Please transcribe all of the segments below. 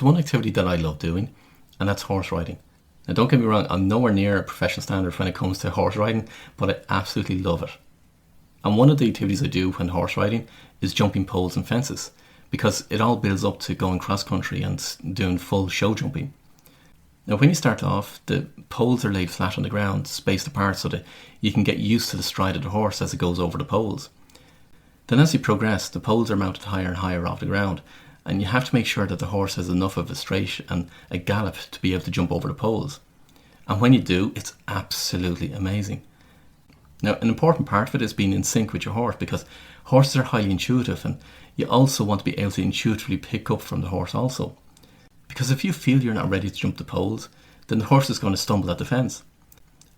there's one activity that I love doing, and that's horse riding. Now don't get me wrong, I'm nowhere near a professional standard when it comes to horse riding, but I absolutely love it. And one of the activities I do when horse riding is jumping poles and fences, because it all builds up to going cross country and doing full show jumping. Now when you start off, the poles are laid flat on the ground, spaced apart so that you can get used to the stride of the horse as it goes over the poles. Then as you progress, the poles are mounted higher and higher off the ground, and you have to make sure that the horse has enough of a straight and a gallop to be able to jump over the poles. And when you do, it's absolutely amazing. Now, an important part of it is being in sync with your horse, because horses are highly intuitive, and you also want to be able to intuitively pick up from the horse also. Because if you feel you're not ready to jump the poles, then the horse is going to stumble at the fence.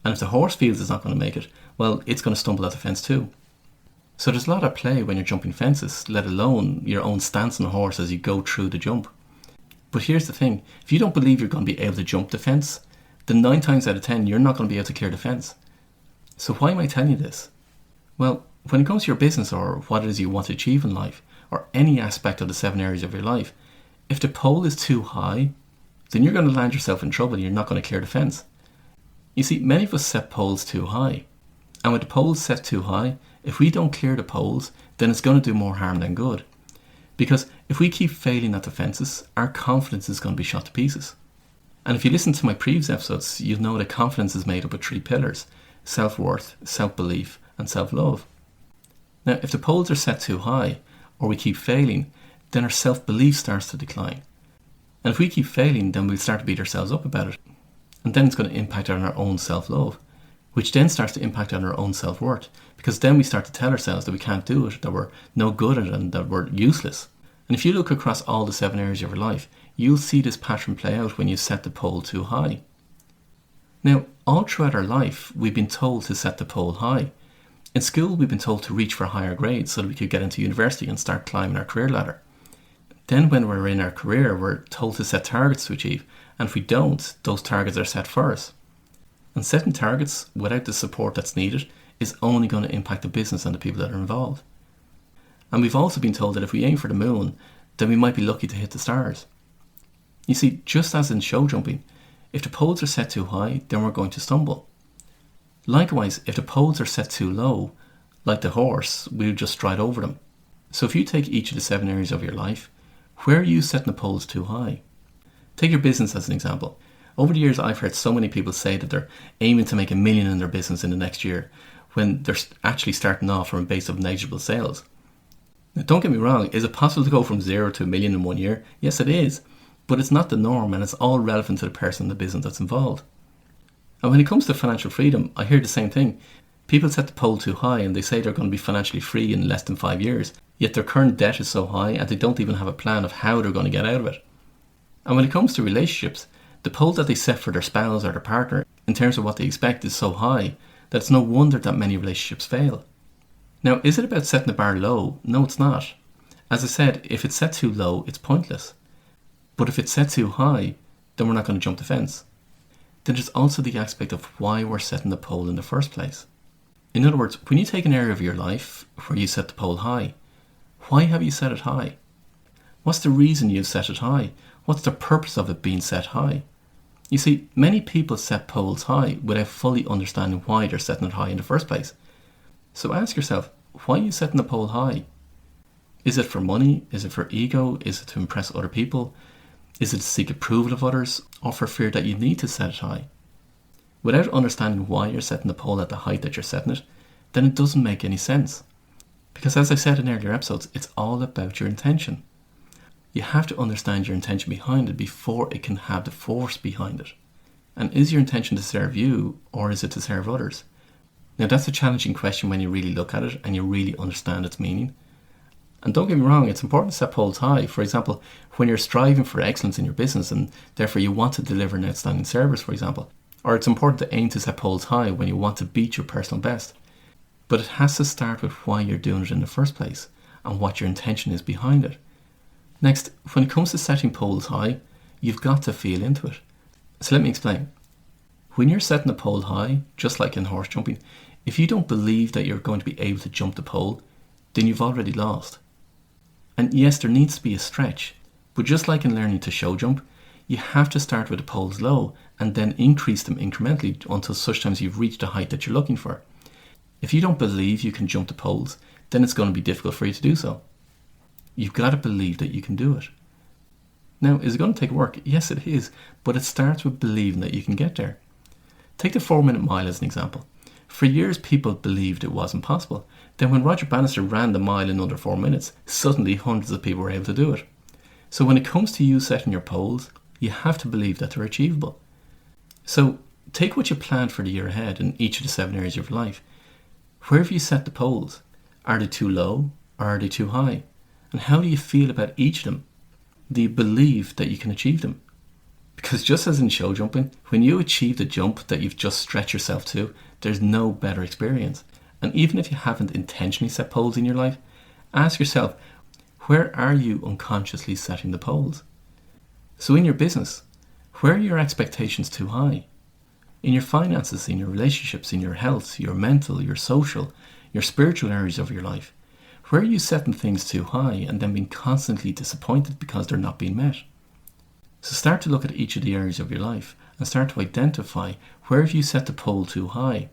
And if the horse feels it's not going to make it, well, it's going to stumble at the fence too. So there's a lot at play when you're jumping fences, let alone your own stance on the horse as you go through the jump. But here's the thing, if you don't believe you're going to be able to jump the fence, then 9 times out of 10 you're not going to be able to clear the fence. So why am I telling you this? Well, when it comes to your business or what it is you want to achieve in life, or any aspect of the 7 areas of your life, if the pole is too high, then you're going to land yourself in trouble and you're not going to clear the fence. You see, many of us set poles too high. And with the poles set too high, if we don't clear the poles, then it's going to do more harm than good. Because if we keep failing at the fences, our confidence is going to be shot to pieces. And if you listen to my previous episodes, you'll know that confidence is made up of 3 pillars: self-worth, self-belief, and self-love. Now, if the poles are set too high, or we keep failing, then our self-belief starts to decline. And if we keep failing, then we'll start to beat ourselves up about it. And then it's going to impact on our own self-love, which then starts to impact on our own self-worth, because then we start to tell ourselves that we can't do it, that we're no good at it, and that we're useless. And if you look across all the 7 areas of your life, you'll see this pattern play out when you set the pole too high. Now, all throughout our life, we've been told to set the pole high. In school, we've been told to reach for higher grades so that we could get into university and start climbing our career ladder. Then when we're in our career, we're told to set targets to achieve, and if we don't, those targets are set for us. And setting targets without the support that's needed is only going to impact the business and the people that are involved. And we've also been told that if we aim for the moon, then we might be lucky to hit the stars. You see, just as in show jumping, if the poles are set too high, then we're going to stumble. Likewise, if the poles are set too low, like the horse, we'll just stride over them. So if you take each of the 7 areas of your life, where are you setting the poles too high? Take your business as an example. Over the years, I've heard so many people say that they're aiming to make $1 million in their business in the next year, when they're actually starting off from a base of negligible sales. Now, don't get me wrong, is it possible to go from 0 to $1 million in 1 year? Yes, it is, but it's not the norm, and it's all relevant to the person in the business that's involved. And when it comes to financial freedom, I hear the same thing. People set the pole too high and they say they're going to be financially free in less than 5 years, yet their current debt is so high and they don't even have a plan of how they're going to get out of it. And when it comes to relationships, the pole that they set for their spouse or their partner in terms of what they expect is so high that it's no wonder that many relationships fail. Now, is it about setting the bar low? No, it's not. As I said, if it's set too low, it's pointless. But if it's set too high, then we're not going to jump the fence. Then there's also the aspect of why we're setting the pole in the first place. In other words, when you take an area of your life where you set the pole high, why have you set it high? What's the reason you've set it high? What's the purpose of it being set high? You see, many people set poles high without fully understanding why they're setting it high in the first place. So ask yourself, why are you setting the pole high? Is it for money? Is it for ego? Is it to impress other people? Is it to seek approval of others? Or for fear that you need to set it high? Without understanding why you're setting the pole at the height that you're setting it, then it doesn't make any sense. Because as I said in earlier episodes, it's all about your intention. You have to understand your intention behind it before it can have the force behind it. And is your intention to serve you, or is it to serve others? Now that's a challenging question when you really look at it and you really understand its meaning. And don't get me wrong, it's important to set poles high. For example, when you're striving for excellence in your business and therefore you want to deliver an outstanding service, for example. Or it's important to aim to set poles high when you want to beat your personal best. But it has to start with why you're doing it in the first place and what your intention is behind it. Next, when it comes to setting poles high, you've got to feel into it. So let me explain. When you're setting a pole high, just like in horse jumping, if you don't believe that you're going to be able to jump the pole, then you've already lost. And yes, there needs to be a stretch, But just like in learning to show jump, you have to start with the poles low and then increase them incrementally until such times you've reached the height that you're looking for. If you don't believe you can jump the poles, then it's going to be difficult for you to do so. You've got to believe that you can do it. Now, is it going to take work? Yes, it is, but it starts with believing that you can get there. Take the 4-minute mile as an example. For years, people believed it wasn't possible. Then when Roger Bannister ran the mile in under 4 minutes, suddenly hundreds of people were able to do it. So when it comes to you setting your poles, you have to believe that they're achievable. So take what you planned for the year ahead in each of the 7 areas of your life. Where have you set the poles? Are they too low or are they too high? And how do you feel about each of them? Do you believe that you can achieve them? Because just as in show jumping, when you achieve the jump that you've just stretched yourself to, there's no better experience. And even if you haven't intentionally set poles in your life, ask yourself, where are you unconsciously setting the poles? So in your business, where are your expectations too high? In your finances, in your relationships, in your health, your mental, your social, your spiritual areas of your life, where are you setting things too high and then being constantly disappointed because they're not being met? So start to look at each of the areas of your life and start to identify where have you set the pole too high.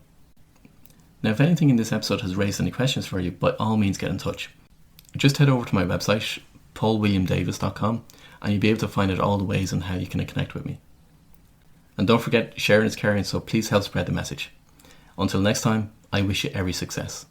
Now, if anything in this episode has raised any questions for you, by all means get in touch. Just head over to my website, paulwilliamdavis.com, and you'll be able to find out all the ways on how you can connect with me. And don't forget, sharing is caring, so please help spread the message. Until next time, I wish you every success.